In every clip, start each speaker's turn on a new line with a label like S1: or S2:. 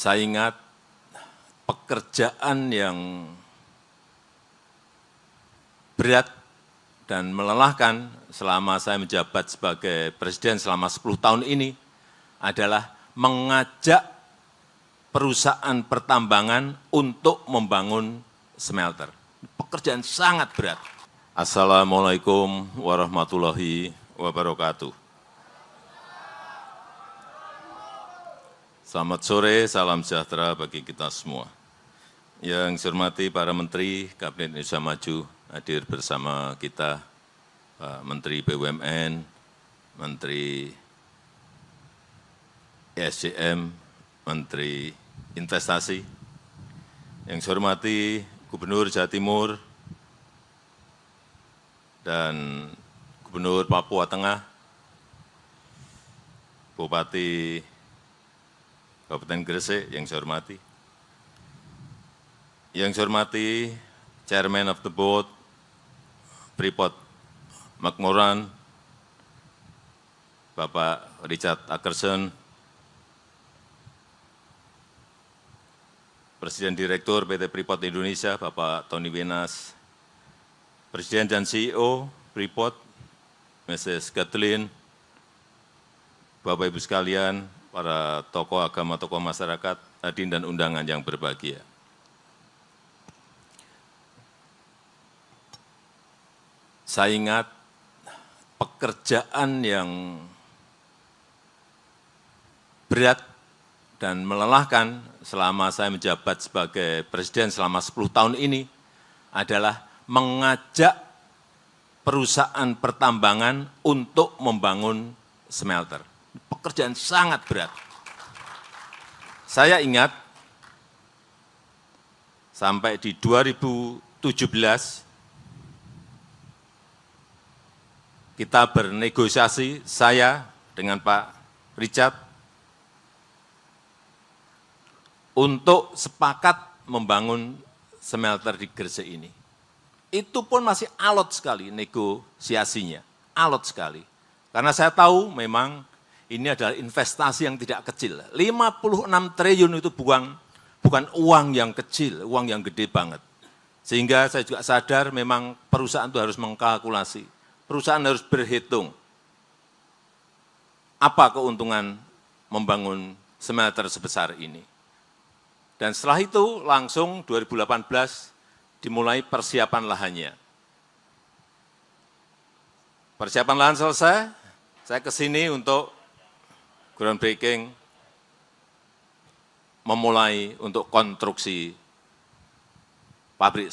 S1: Saya ingat pekerjaan yang berat dan melelahkan selama saya menjabat sebagai presiden selama 10 tahun ini adalah mengajak perusahaan pertambangan untuk membangun smelter. Pekerjaan sangat berat. Assalamualaikum warahmatullahi wabarakatuh. Selamat sore, salam sejahtera bagi kita semua. Yang saya hormati para Menteri Kabinet Indonesia Maju hadir bersama kita, Pak Menteri BUMN, Menteri ESDM, Menteri Investasi. Yang saya hormati Gubernur Jawa Timur dan Gubernur Papua Tengah, Bupati Kabupaten Gresik yang saya hormati. Yang saya hormati Chairman of the Board, Freeport-McMoRan, Bapak Richard Akkerson, Presiden Direktur PT Freeport Indonesia, Bapak Tony Wenas, Presiden dan CEO Freeport, Mrs. Kathleen, Bapak Ibu sekalian, para tokoh agama, tokoh masyarakat, hadirin dan undangan yang berbahagia. Saya ingat pekerjaan yang berat dan melelahkan selama saya menjabat sebagai presiden selama 10 tahun ini adalah mengajak perusahaan pertambangan untuk membangun smelter. Pekerjaan sangat berat. Saya ingat sampai di 2017 kita bernegosiasi, saya dengan Pak Richard, untuk sepakat membangun smelter di Gresik ini. Itu pun masih alot sekali negosiasinya, alot sekali. Karena saya tahu memang ini adalah investasi yang tidak kecil. 56 triliun itu bukan uang yang kecil, uang yang gede banget. Sehingga saya juga sadar memang perusahaan itu harus mengkalkulasi. Perusahaan harus berhitung apa keuntungan membangun smelter sebesar ini. Dan setelah itu langsung 2018 dimulai persiapan lahannya. Persiapan lahan selesai, saya ke sini untuk groundbreaking, memulai untuk konstruksi pabrik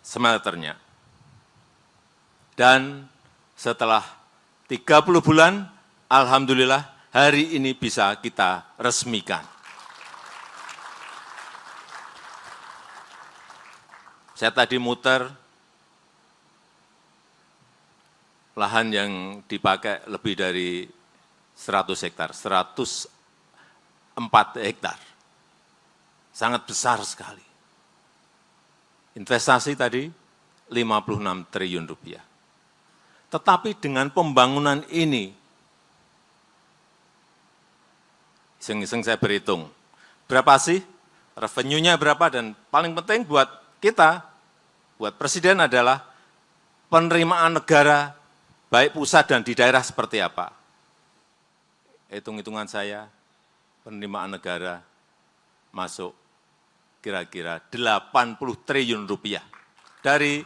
S1: smelternya. Dan setelah 30 bulan, alhamdulillah hari ini bisa kita resmikan. Saya tadi muter, lahan yang dipakai lebih dari 100 hektar, 104 hektar. Sangat besar sekali. Investasi tadi 56 triliun rupiah. Tetapi dengan pembangunan ini, iseng-iseng saya berhitung, berapa sih revenue-nya berapa, dan paling penting buat kita, buat presiden adalah penerimaan negara, baik pusat dan di daerah seperti apa. Hitung-hitungan saya, penerimaan negara masuk kira-kira 80 triliun rupiah dari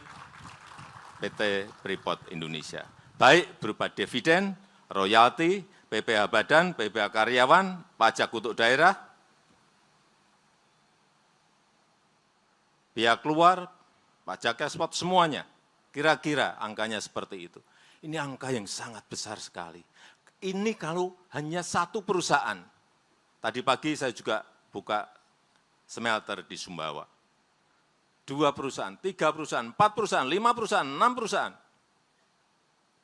S1: PT Freeport Indonesia. Baik berupa dividen, royalti, PPh badan, PPh karyawan, pajak untuk daerah, pihak luar, pajak ekspor, semuanya. Kira-kira angkanya seperti itu. Ini angka yang sangat besar sekali. Ini kalau hanya satu perusahaan. Tadi pagi saya juga buka smelter di Sumbawa. 2 perusahaan, 3 perusahaan, 4 perusahaan, 5 perusahaan, 6 perusahaan.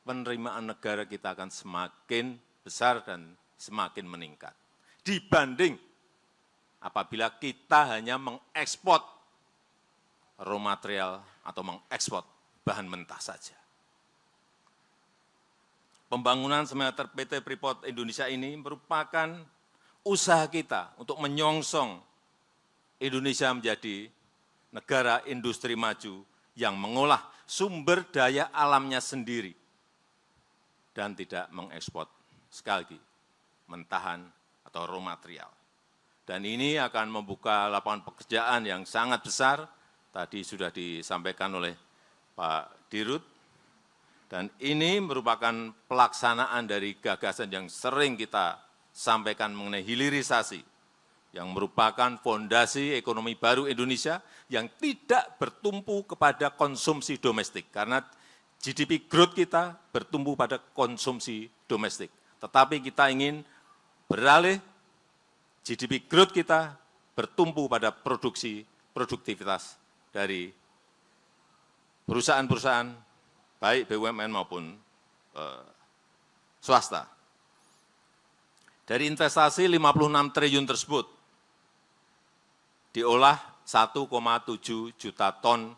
S1: Penerimaan negara kita akan semakin besar dan semakin meningkat. Dibanding apabila kita hanya mengekspor raw material atau mengekspor bahan mentah saja. Pembangunan smelter PT Freeport Indonesia ini merupakan usaha kita untuk menyongsong Indonesia menjadi negara industri maju yang mengolah sumber daya alamnya sendiri dan tidak mengekspor, sekali lagi, mentahan atau raw material. Dan ini akan membuka lapangan pekerjaan yang sangat besar, tadi sudah disampaikan oleh Pak Dirut, dan ini merupakan pelaksanaan dari gagasan yang sering kita sampaikan mengenai hilirisasi, yang merupakan fondasi ekonomi baru Indonesia yang tidak bertumpu kepada konsumsi domestik, karena GDP growth kita bertumbuh pada konsumsi domestik. Tetapi kita ingin beralih GDP growth kita bertumpu pada produktivitas dari perusahaan-perusahaan, baik BUMN maupun swasta. Dari investasi 56 triliun tersebut, diolah 1,7 juta ton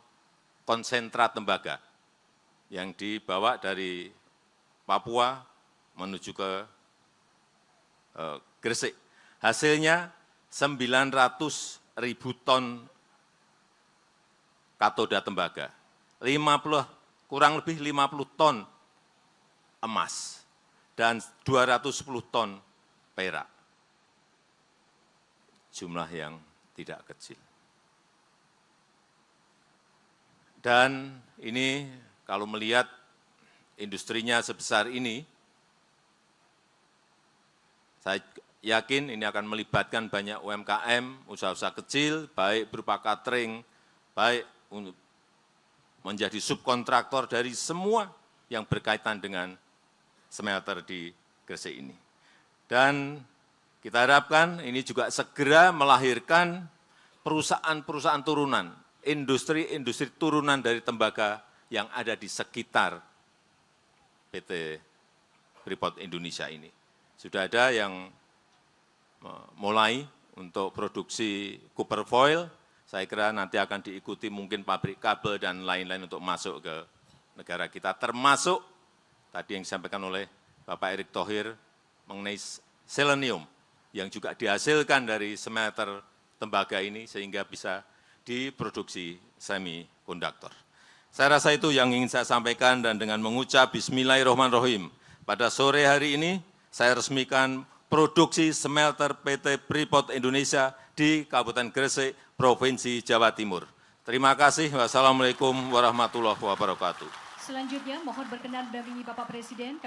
S1: konsentrat tembaga yang dibawa dari Papua menuju ke Gresik. Hasilnya 900.000 ton katoda tembaga, kurang lebih 50 ton emas, dan 210 ton perak. Jumlah yang tidak kecil. Dan ini kalau melihat industrinya sebesar ini, saya yakin ini akan melibatkan banyak UMKM, usaha-usaha kecil, baik berupa catering, baik untuk menjadi subkontraktor dari semua yang berkaitan dengan smelter di Gresik ini. Dan kita harapkan ini juga segera melahirkan perusahaan-perusahaan turunan, industri-industri turunan dari tembaga yang ada di sekitar PT Freeport Indonesia ini. Sudah ada yang mulai untuk produksi copper foil, saya kira nanti akan diikuti mungkin pabrik kabel dan lain-lain untuk masuk ke negara kita, termasuk tadi yang disampaikan oleh Bapak Erick Thohir mengenai selenium yang juga dihasilkan dari smelter tembaga ini sehingga bisa diproduksi semikonduktor. Saya rasa itu yang ingin saya sampaikan, dan dengan mengucap Bismillahirrahmanirrahim, pada sore hari ini saya resmikan produksi smelter PT Freeport Indonesia di Kabupaten Gresik, Provinsi Jawa Timur. Terima kasih. Wassalamualaikum warahmatullahi wabarakatuh.
S2: Selanjutnya mohon berkenan mendampingi Bapak Presiden.